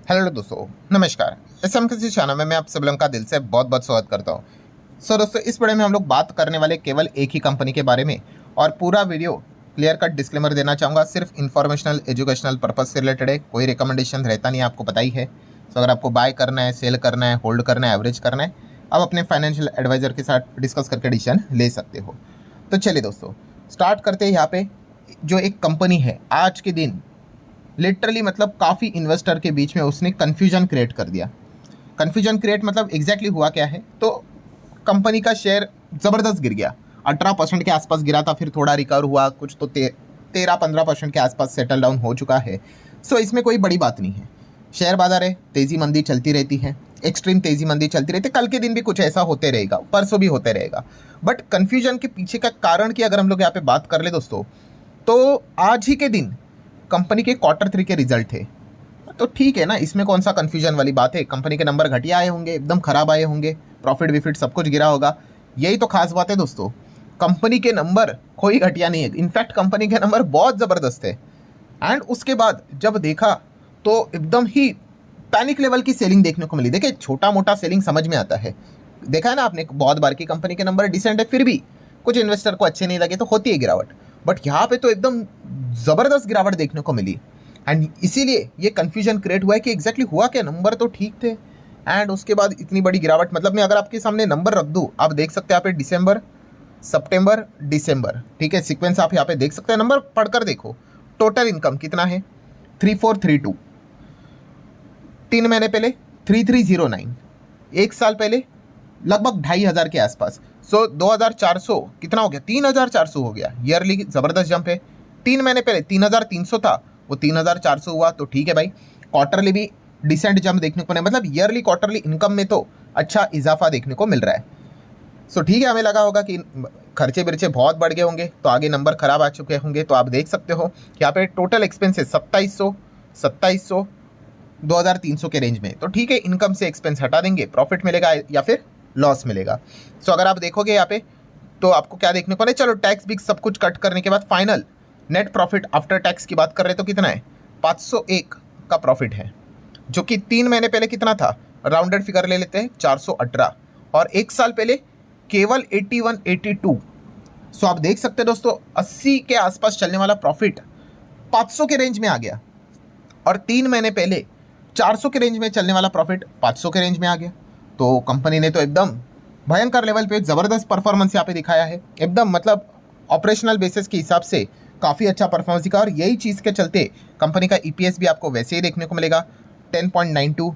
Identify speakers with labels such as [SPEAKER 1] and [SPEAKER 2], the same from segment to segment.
[SPEAKER 1] Hello दोस्तों, नमस्कार। किसी चैनल में मैं आप सब लोगों का दिल से बहुत बहुत स्वागत करता हूँ। दोस्तों, इस वीडियो में हम लोग बात करने वाले केवल एक ही कंपनी के बारे में, और पूरा वीडियो क्लियर कट डिस्क्लेमर देना चाहूँगा, सिर्फ इन्फॉर्मेशनल एजुकेशनल पर्पज से रिलेटेड है, कोई रिकमेंडेशन रहता नहीं, आपको पता ही है। अगर आपको बाय करना है, सेल करना है, होल्ड करना है, एवरेज करना है, आप अपने फाइनेंशियल एडवाइजर के साथ डिस्कस करके डिसीजन ले सकते हो। तो चलिए दोस्तों, स्टार्ट करते हैं। यहाँ पे जो एक कंपनी है, आज के दिन लिटरली मतलब काफ़ी इन्वेस्टर के बीच में उसने कन्फ्यूजन क्रिएट कर दिया। कन्फ्यूजन क्रिएट मतलब एग्जैक्टली हुआ क्या है, तो कंपनी का शेयर ज़बरदस्त गिर गया। 18% के आसपास गिरा था, फिर थोड़ा रिकवर हुआ, कुछ तो 13-15% के आसपास सेटल डाउन हो चुका है। इसमें कोई बड़ी बात नहीं है। शेयर बाजार है, तेज़ी मंदी चलती रहती है, एक्सट्रीम तेज़ी मंदी चलती रहती है। कल के दिन भी कुछ ऐसा होते रहेगा, परसों भी होते रहेगा। बट कन्फ्यूजन के पीछे का कारण की अगर हम लोग यहाँ पे बात कर ले दोस्तों, तो आज ही के दिन कंपनी के Q3 के रिजल्ट थे। तो ठीक है ना, इसमें कौन सा कन्फ्यूजन वाली बात है। कंपनी के नंबर घटिया आए होंगे, एकदम खराब आए होंगे, प्रॉफिट विफिट सब कुछ गिरा होगा। यही तो खास बात है दोस्तों, कंपनी के नंबर कोई घटिया नहीं है, इनफैक्ट कंपनी के नंबर बहुत ज़बरदस्त है। एंड उसके बाद जब देखा तो एकदम ही पैनिक लेवल की सेलिंग देखने को मिली। देखिए, छोटा मोटा सेलिंग समझ में आता है, देखा है ना आपने बहुत बार की कंपनी के नंबर डिसेंट है, फिर भी कुछ इन्वेस्टर को अच्छे नहीं लगे तो होती है गिरावट। बट यहाँ पे तो एकदम ज़बरदस्त गिरावट देखने को मिली। एंड इसीलिए ये कन्फ्यूजन क्रिएट हुआ है कि एग्जैक्टली हुआ क्या। नंबर तो ठीक थे एंड उसके बाद इतनी बड़ी गिरावट। मतलब मैं अगर आपके सामने नंबर रख दूँ, आप देख सकते हैं यहाँ पे दिसंबर, सितंबर, दिसंबर, ठीक है, सीक्वेंस आप यहाँ पे देख सकते हैं। नंबर पढ़कर देखो, टोटल इनकम कितना है 3432, 3 महीने पहले 3309, एक साल पहले लगभग 2500 के आसपास। 2400 कितना हो गया, 3400 हो गया। ईयरली ज़बरदस्त जंप है। 3 महीने पहले 3300 था, वो 3400 हुआ, तो ठीक है भाई। क्वार्टरली भी डिसेंट जंप देखने को नहीं, मतलब ईयरली क्वार्टरली इनकम में तो अच्छा इजाफा देखने को मिल रहा है। ठीक है, हमें लगा होगा कि खर्चे बिर्चे बहुत बढ़ गए होंगे, तो आगे नंबर खराब आ चुके होंगे। तो आप देख सकते हो यहाँ पे टोटल एक्सपेंसेस 2700 2300 के रेंज में। तो ठीक है, इनकम से एक्सपेंस हटा देंगे, प्रॉफिट मिलेगा या फिर लॉस मिलेगा। अगर आप देखोगे यहाँ पे तो आपको क्या देखने को नहीं, चलो टैक्स भी सब कुछ कट करने के बाद final net profit after tax की बात कर रहे तो कितना है, 501 का प्रॉफिट है, जो कि 3 महीने पहले कितना था, राउंडेड फिगर ले लेते हैं 418, और एक साल पहले केवल 81-82। आप देख सकते हैं दोस्तों, 80 के आसपास चलने वाला प्रॉफिट 500 के रेंज में आ गया, और 3 महीने पहले 400 के रेंज में चलने वाला प्रॉफिट 500 के रेंज में आ गया। तो कंपनी ने तो एकदम भयंकर लेवल पे ज़बरदस्त परफॉर्मेंस यहाँ पे दिखाया है। एकदम मतलब ऑपरेशनल बेसिस के हिसाब से काफ़ी अच्छा परफॉर्मेंस दिखा, और यही चीज़ के चलते कंपनी का EPS भी आपको वैसे ही देखने को मिलेगा, 10.92,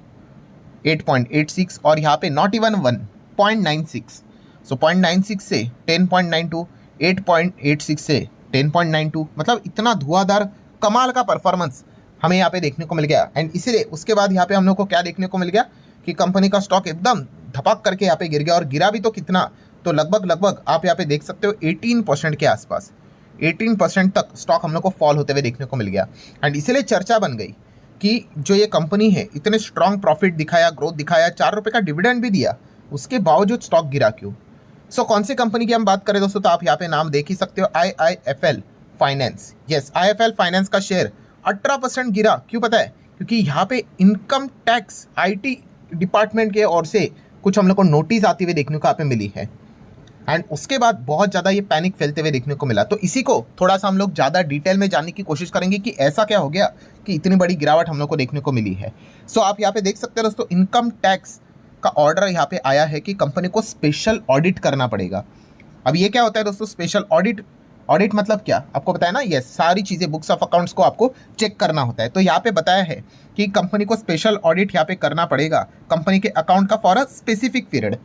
[SPEAKER 1] 8.86, और यहाँ पे नॉट इवन 1.96। 0.96 से 10.92, 8.86 से 10.92, मतलब इतना धुआंधार कमाल का परफॉर्मेंस हमें यहाँ पे देखने को मिल गया। एंड इसीलिए उसके बाद यहाँ पे हम लोग को क्या देखने को मिल गया कि कंपनी का स्टॉक एकदम धपक करके यहाँ पे गिर गया, और गिरा भी तो कितना, तो लगभग आप यहाँ पे देख सकते हो 18% के आसपास, 18% तक स्टॉक हम लोग को फॉल होते हुए देखने को मिल गया। एंड इसीलिए चर्चा बन गई कि जो ये कंपनी है, इतने स्ट्रॉन्ग प्रॉफिट दिखाया, ग्रोथ दिखाया, 4 रुपये का डिविडेंड भी दिया, उसके बावजूद स्टॉक गिरा क्यों। कौन सी कंपनी की हम बात करें दोस्तों, तो आप यहाँ पे नाम देख ही सकते हो, IIFL finance. Yes, IIFL finance का शेयर 18% गिरा। क्यों पता है, क्योंकि यहाँ पे इनकम टैक्स IT डिपार्टमेंट के ओर से कुछ हम लोग को नोटिस आती हुई देखने को यहाँ पे मिली है। एंड उसके बाद बहुत ज़्यादा ये पैनिक फैलते हुए देखने को मिला। तो इसी को थोड़ा सा हम लोग ज़्यादा डिटेल में जानने की कोशिश करेंगे कि ऐसा क्या हो गया कि इतनी बड़ी गिरावट हम लोग को देखने को मिली है। आप यहाँ पे देख सकते हैं दोस्तों, इनकम टैक्स का ऑर्डर यहाँ पे आया है कि कंपनी को स्पेशल ऑडिट करना पड़ेगा। अब ये क्या होता है दोस्तों, स्पेशल ऑडिट। ऑडिट मतलब क्या, आपको बताया ना, ये सारी चीज़ें बुक्स ऑफ अकाउंट्स को आपको चेक करना होता है। तो यहाँ पे बताया है कि कंपनी को स्पेशल ऑडिट यहाँ पे करना पड़ेगा कंपनी के अकाउंट का फॉर अ स्पेसिफिक पीरियड।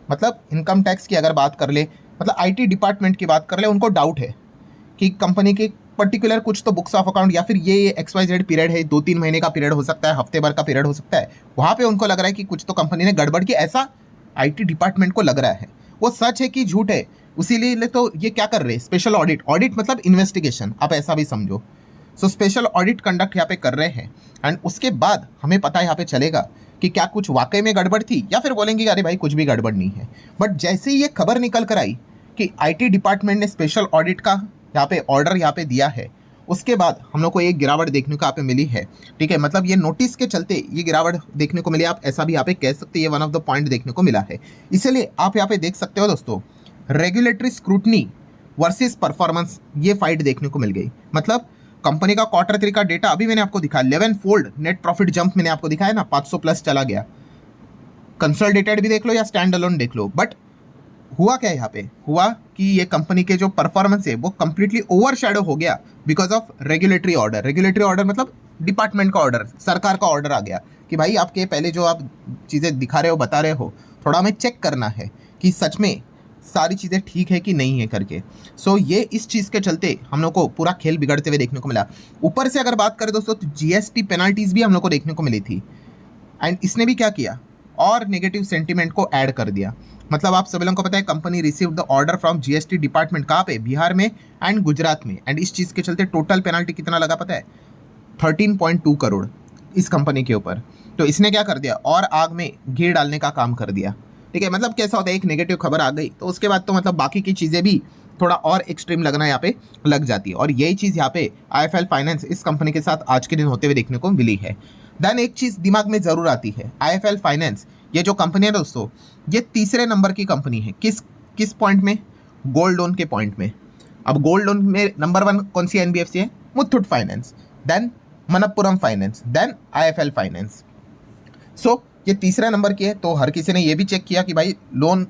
[SPEAKER 1] मतलब इनकम टैक्स की अगर बात कर ले, मतलब IT डिपार्टमेंट की बात कर ले, उनको डाउट है कि कंपनी के पर्टिकुलर कुछ तो बुक्स ऑफ अकाउंट या फिर ये XYZ पीरियड है, 2-3 महीने का पीरियड हो सकता है, हफ्ते भर का पीरियड हो सकता है, वहाँ पे उनको लग रहा है कि कुछ तो कंपनी ने गड़बड़ की, ऐसा IT डिपार्टमेंट को लग रहा है। वो सच है कि झूठ है, उसीलिए तो ये क्या कर रहे हैं, स्पेशल ऑडिट। ऑडिट मतलब इन्वेस्टिगेशन, आप ऐसा भी समझो। स्पेशल ऑडिट कंडक्ट यहाँ पे कर रहे हैं, एंड उसके बाद हमें पता यहाँ पे चलेगा कि क्या कुछ वाकई में गड़बड़ थी, या फिर बोलेंगे अरे भाई कुछ भी गड़बड़ नहीं है। बट जैसे ही ये खबर निकल कर आई कि IT डिपार्टमेंट ने स्पेशल ऑडिट का यहाँ पे ऑर्डर यहाँ पे दिया है, उसके बाद हम लोग को एक गिरावट देखने को यहाँ पे मिली है। ठीक है, मतलब ये नोटिस के चलते ये गिरावट देखने को मिली, आप ऐसा भी यहाँ पे कह सकते हैं, ये वन ऑफ द पॉइंट देखने को मिला है। इसलिए आप यहाँ पे देख सकते हो दोस्तों, रेगुलेटरी स्क्रूटनी वर्सेस परफॉर्मेंस, ये फाइट देखने को मिल गई। मतलब कंपनी का Q3 का डेटा अभी मैंने आपको दिखाया, 11 फोल्ड नेट प्रॉफिट जंप मैंने आपको दिखाया ना, 500 प्लस चला गया। कंसोलिडेटेड भी देख लो या स्टैंड अलोन देख लो, बट हुआ क्या यहाँ पे, हुआ कि ये कंपनी के जो परफॉर्मेंस है वो कंप्लीटली ओवरशैडो हो गया because of regulatory order. Regulatory order मतलब डिपार्टमेंट का ऑर्डर, सरकार का ऑर्डर आ गया कि भाई आपके पहले जो आप चीज़ें दिखा रहे हो, बता रहे हो, थोड़ा हमें चेक करना है कि सच में सारी चीज़ें ठीक है कि नहीं है करके। सो ये इस चीज़ के चलते हम लोग को पूरा खेल बिगड़ते हुए देखने को मिला। ऊपर से अगर बात करें दोस्तों, तो GST पेनाल्टीज भी हम लोग को देखने को मिली थी, एंड इसने भी क्या किया और नेगेटिव सेंटीमेंट को ऐड कर दिया। मतलब आप सभी लोगों को पता है company received the order from GST department, कहाँ पे, बिहार में एंड गुजरात में, एंड इस चीज़ के चलते टोटल पेनाल्टी कितना लगा पता है, 13.2 करोड़ इस कंपनी के ऊपर। तो इसने क्या कर दिया और आग में घी डालने का काम कर दिया। ठीक है, मतलब कैसा होता है, एक नेगेटिव खबर आ गई तो उसके बाद तो मतलब बाकी की चीज़ें भी थोड़ा और एक्सट्रीम लगना यहाँ पे लग जाती है, और यही चीज़ यहाँ पे IIFL फाइनेंस इस कंपनी के साथ आज के दिन होते हुए देखने को मिली है। देन एक चीज़ दिमाग में ज़रूर आती है, IIFL फाइनेंस ये जो कंपनी है दोस्तों, ये तीसरे नंबर की कंपनी है। किस पॉइंट में, गोल्ड लोन के पॉइंट में। अब गोल्ड लोन में नंबर 1 कौन सी NBFC है, Muthoot finance, then Manappuram finance, then IIFL finance. So ये तीसरा नंबर की है। तो हर किसी ने ये भी चेक किया कि भाई लोन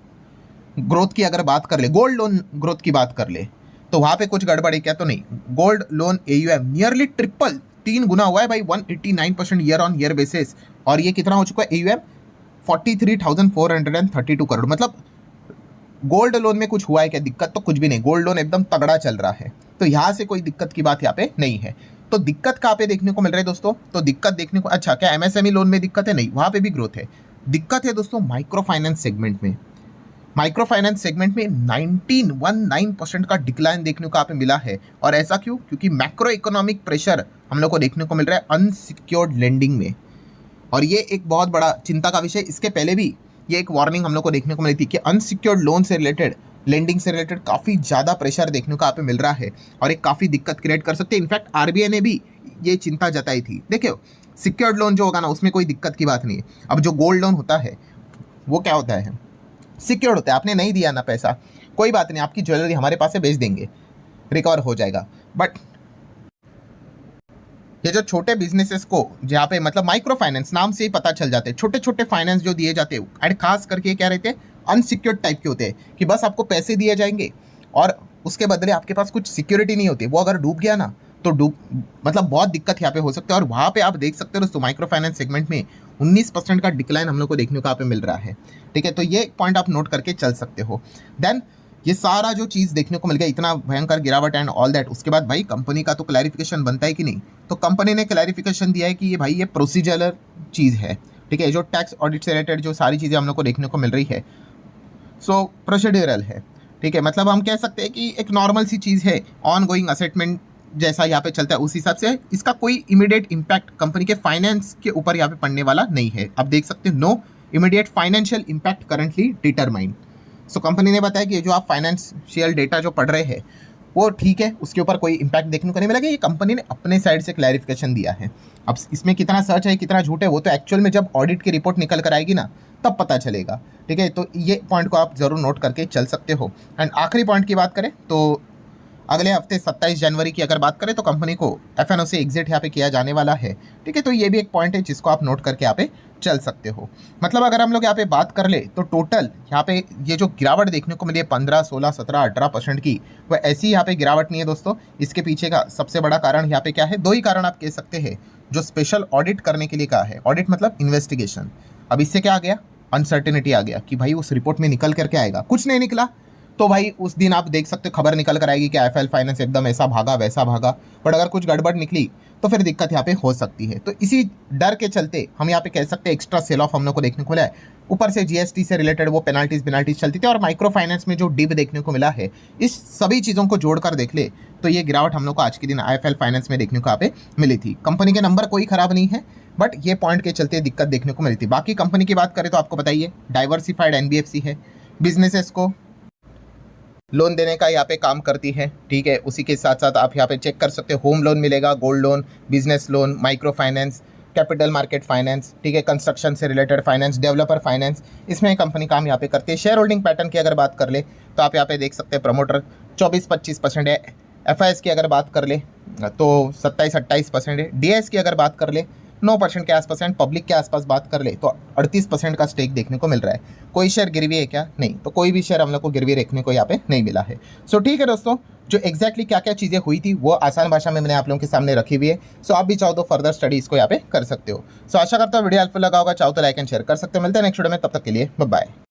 [SPEAKER 1] ग्रोथ की अगर बात कर ले, गोल्ड लोन ग्रोथ की बात कर ले, तो वहाँ पे कुछ गड़बड़ है क्या, तो नहीं। Gold loan AUM nearly triple, 3 गुना हुआ है भाई, 189% ईयर ऑन ईयर बेसिस। और ये कितना हो चुका है AUM, 43,432 करोड़। मतलब गोल्ड लोन में कुछ हुआ है क्या, दिक्कत तो कुछ भी नहीं, गोल्ड लोन एकदम तगड़ा चल रहा है। तो यहाँ से कोई दिक्कत की बात यहाँ पे नहीं है। तो दिक्कत कहाँ पे देखने को मिल रहा है दोस्तों, तो दिक्कत देखने को, अच्छा क्या MSME लोन में दिक्कत है, नहीं, वहाँ पे भी ग्रोथ है। दिक्कत है दोस्तों माइक्रो फाइनेंस सेगमेंट में। माइक्रो फाइनेंस सेगमेंट में 19% का डिक्लाइन देखने को यहाँ पे मिला है। और ऐसा क्यों, क्योंकि मैक्रो इकोनॉमिक प्रेशर हम लोग को देखने को मिल रहा है अनसिक्योर्ड लेंडिंग में, और ये एक बहुत बड़ा चिंता का विषय। इसके पहले भी ये एक वार्निंग हम लोग को देखने को मिली थी कि अनसिक्योर्ड लोन से रिलेटेड, लेंडिंग से रिलेटेड काफ़ी ज़्यादा प्रेशर देखने को यहाँ पे मिल रहा है, और एक काफ़ी दिक्कत क्रिएट कर सकते हैं। इनफैक्ट RBI ने भी ये चिंता जताई थी। देखियो, सिक्योर्ड लोन जो होगा ना, उसमें कोई दिक्कत की बात नहीं है। अब जो गोल्ड लोन होता है वो क्या होता है, सिक्योर्ड होता है। आपने नहीं दिया ना पैसा, कोई बात नहीं, आपकी ज्वेलरी हमारे पास से बेच देंगे, रिकवर हो जाएगा। बट ये जो छोटे बिजनेसेस को, जहाँ पे मतलब माइक्रो फाइनेंस नाम से ही पता चल जाते हैं, छोटे छोटे फाइनेंस जो दिए जाते हैं, एंड खास करके क्या रहते हैं, अनसिक्योर्ड टाइप के होते हैं, कि बस आपको पैसे दिए जाएंगे और उसके बदले आपके पास कुछ सिक्योरिटी नहीं होती। वो अगर डूब गया ना, तो मतलब बहुत दिक्कत यहाँ पे हो सकती है। और वहाँ पे आप देख सकते हो दोस्तों, माइक्रो फाइनेंस सेगमेंट में 19% का डिक्लाइन हम लोग को देखने को यहाँ पे मिल रहा है। ठीक है, तो ये पॉइंट आप नोट करके चल सकते हो। देन ये सारा जो चीज़ देखने को मिल गया, इतना भयंकर गिरावट एंड ऑल दैट, उसके बाद भाई कंपनी का तो क्लैरिफिकेशन बनता है कि नहीं। तो कंपनी ने क्लैरिफिकेशन दिया है कि ये भाई ये प्रोसीजरल चीज़ है। ठीक है, जो टैक्स ऑडिट से रिलेटेड जो सारी चीज़ें हम लोग को देखने को मिल रही है, सो प्रोसीड्यूरल है। ठीक है, मतलब हम कह सकते हैं कि एक नॉर्मल सी चीज़ है, ऑन गोइंग असेटमेंट जैसा यहाँ पे चलता है, उस हिसाब से इसका कोई इमीडिएट इम्पैक्ट कंपनी के फाइनेंस के ऊपर यहाँ पे पड़ने वाला नहीं है। आप देख सकते हैं, no immediate financial impact currently determined. So company ने बताया कि जो आप फाइनेंशियल डेटा जो पढ़ रहे हैं वो ठीक है, उसके ऊपर कोई इम्पैक्ट देखने को नहीं मिलेगा। ये कंपनी ने अपने साइड से क्लैरिफिकेशन दिया है। अब इसमें कितना सच है कितना झूठ है, वो तो एक्चुअल में जब ऑडिट की रिपोर्ट निकल कर आएगी ना, तब पता चलेगा। ठीक है, तो ये पॉइंट को आप ज़रूर नोट करके चल सकते हो। एंड आखिरी पॉइंट की बात करें तो अगले हफ्ते 27 जनवरी की अगर बात करें तो कंपनी को FNO से एग्जिट यहाँ पे किया जाने वाला है। ठीक है, तो ये भी एक पॉइंट है जिसको आप नोट करके यहाँ पे चल सकते हो। मतलब अगर हम लोग यहाँ पे बात कर ले तो टोटल यहाँ पे ये जो गिरावट देखने को मिली है 15, 16, 17, 18% की, वह ऐसी यहाँ पे गिरावट नहीं है दोस्तों। इसके पीछे का सबसे बड़ा कारण यहाँ पे क्या है, 2 ही कारण आप कह सकते हैं जो स्पेशल ऑडिट करने के लिए कहा है। ऑडिट मतलब इन्वेस्टिगेशन। अब इससे क्या आ गया, अनसर्टेनिटी आ गया कि भाई उस रिपोर्ट में निकल करके आएगा, कुछ नहीं निकला तो भाई उस दिन आप देख सकते हो खबर निकल कर आएगी कि IIFL फाइनेंस एकदम ऐसा भागा वैसा भागा। बट अगर कुछ गड़बड़ निकली तो फिर दिक्कत यहाँ पे हो सकती है। तो इसी डर के चलते हम यहाँ पे कह सकते हैं एक्स्ट्रा सेल ऑफ हम लोग को देखने को मिला है। ऊपर से GST से रिलेटेड वो पेनाल्टीज चलती थी, और माइक्रो फाइनेंस में जो डिप देखने को मिला है, इस सभी चीज़ों को जोड़कर देख ले तो ये गिरावट हम लोग को आज के दिन IIFL फाइनेंस में देखने को यहाँ पे मिली थी। कंपनी के नंबर कोई खराब नहीं है, बट ये पॉइंट के चलते दिक्कत देखने को मिली थी। बाकी कंपनी की बात करें तो आपको बताइए, डाइवर्सिफाइड NBFC है, बिजनेसेस को लोन देने का यहाँ पे काम करती है, ठीक है। उसी के साथ साथ आप यहाँ पे चेक कर सकते हो, होम लोन मिलेगा, gold loan, business loan, micro finance, capital market finance, ठीक है, कंस्ट्रक्शन से रिलेटेड फाइनेंस, डेवलपर फाइनेंस, इसमें कंपनी काम यहाँ पे करती है। शेयर होल्डिंग पैटर्न की अगर बात कर ले तो आप यहाँ पे देख सकते हैं प्रमोटर 24-25% है, एफ की अगर बात कर ले तो 27-28% है, डी की अगर बात कर ले 9% के आसपास एंड पब्लिक के आसपास बात कर ले तो 38% का स्टेक देखने को मिल रहा है। कोई शेयर गिरवी है क्या? नहीं, तो कोई भी शेयर हम लोग को गिरवी रखने को यहाँ पे नहीं मिला है। सो ठीक है दोस्तों, जो एग्जैक्टली क्या क्या चीज़ें हुई थी वो आसान भाषा में मैंने आप लोगों के सामने रखी हुई है। सो आप भी चाहो तो फर्दर स्टडी इसको यहाँ पे कर सकते हो। सो आशा करता हूँ वीडियो हेल्पफुल लगा होगा, चाहो तो लाइक एंड शेयर कर सकते हो। मिलते हैं नेक्स्ट वीडियो में, तब तक के लिए बाय बाय।